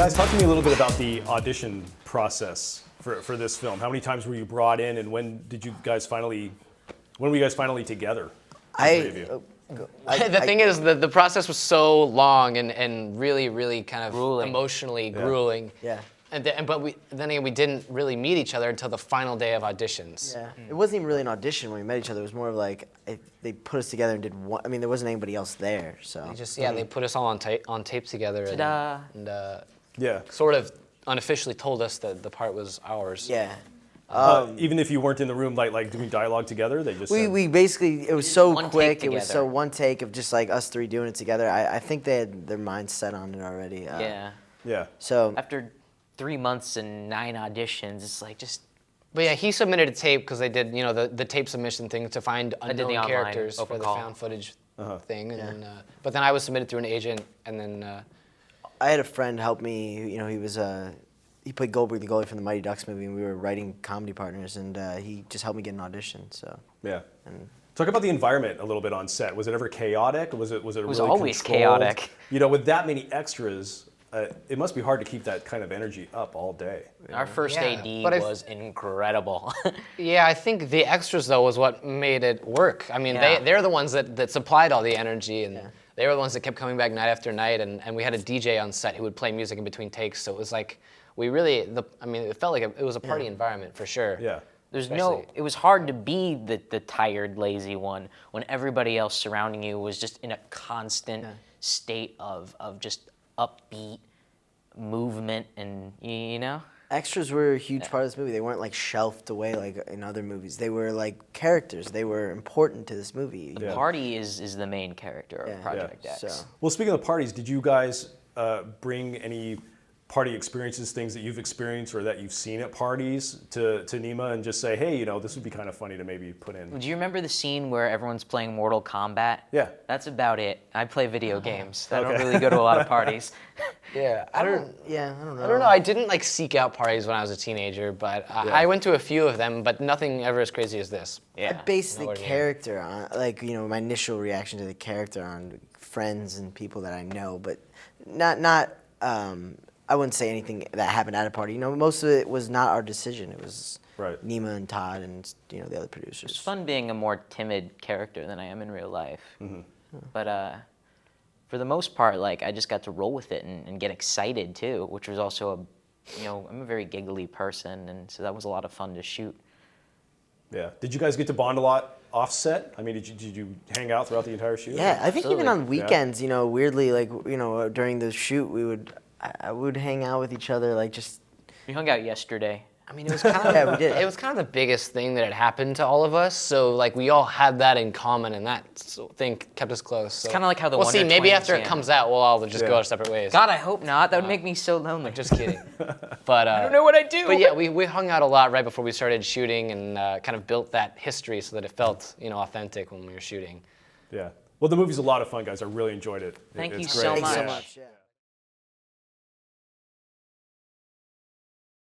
Guys, talk to me a little bit about the audition process for this film. How many times were you brought in, and when were you guys finally together? The thing is, the process was so long and really, really kind of grueling. Emotionally grueling. Yeah. But we didn't really meet each other until the final day of auditions. Yeah. It wasn't even really an audition when we met each other. It was more of like they put us together and did one. I mean, there wasn't anybody else there, so. They put us all on tape together and sort of unofficially told us that the part was ours. Yeah. Even if you weren't in the room, like doing dialogue together, they just we basically, it was so one quick. take It was together. so one take of just like us three doing it together. I think they had their minds set on it already. Yeah. Yeah. So After 3 months and 9 auditions, it's like just. But yeah, he submitted a tape because they did, the tape submission thing to find did the unknown online characters open for the call. found footage thing. And but then I was submitted through an agent, and then I had a friend help me. He was he played Goldberg, the goalie from the Mighty Ducks movie, and we were writing comedy partners, and he just helped me get an audition. So yeah. Talk about the environment a little bit on set. Was it ever chaotic? Was it really always controlled? chaotic. With that many extras, it must be hard to keep that kind of energy up all day. Our first AD was incredible. yeah, I think the extras though was what made it work. I mean, they're the ones that supplied all the energy, and they were the ones that kept coming back night after night. And we had a DJ on set who would play music in between takes, so it was like it felt like it was a party environment for sure. Yeah. It was hard to be the tired, lazy one when everybody else surrounding you was just in a constant state of just upbeat movement and, extras were a huge part of this movie. They weren't like shelved away like in other movies. They were like characters. They were important to this movie. The party is the main character of Project X. So. Well, speaking of parties, did you guys bring any party experiences, things that you've experienced or that you've seen at parties to Nima and just say, hey, this would be kind of funny to maybe put in? Do you remember the scene where everyone's playing Mortal Kombat? Yeah. That's about it. I play video games. I don't really go to a lot of parties. Yeah, I don't know. I don't know. I didn't seek out parties when I was a teenager, but I went to a few of them, but nothing ever as crazy as this. I based the character on, my initial reaction to the character on friends and people that I know, but not. I wouldn't say anything that happened at a party. Most of it was not our decision. It was Nima and Todd and the other producers. It's fun being a more timid character than I am in real life. Mm-hmm. But for the most part, I just got to roll with it and get excited too, which was also I'm a very giggly person, and so that was a lot of fun to shoot. Yeah. Did you guys get to bond a lot off set? I mean, did you hang out throughout the entire shoot? Yeah, I think even on weekends, weirdly, during the shoot, I would hang out with each other, We hung out yesterday. I mean, it was kind of we did. It was kind of the biggest thing that had happened to all of us. So we all had that in common, and that thing kept us close. So. It's kind of like how the We'll Wonder see. Maybe Twins, after it comes out, we'll all just go our separate ways. God, I hope not. That would make me so lonely. Just kidding. But I don't know what I do. But yeah, we hung out a lot right before we started shooting, and kind of built that history so that it felt authentic when we were shooting. Yeah. Well, the movie's a lot of fun, guys. I really enjoyed it. Thank you it's so great. much. Thanks so much. Yeah.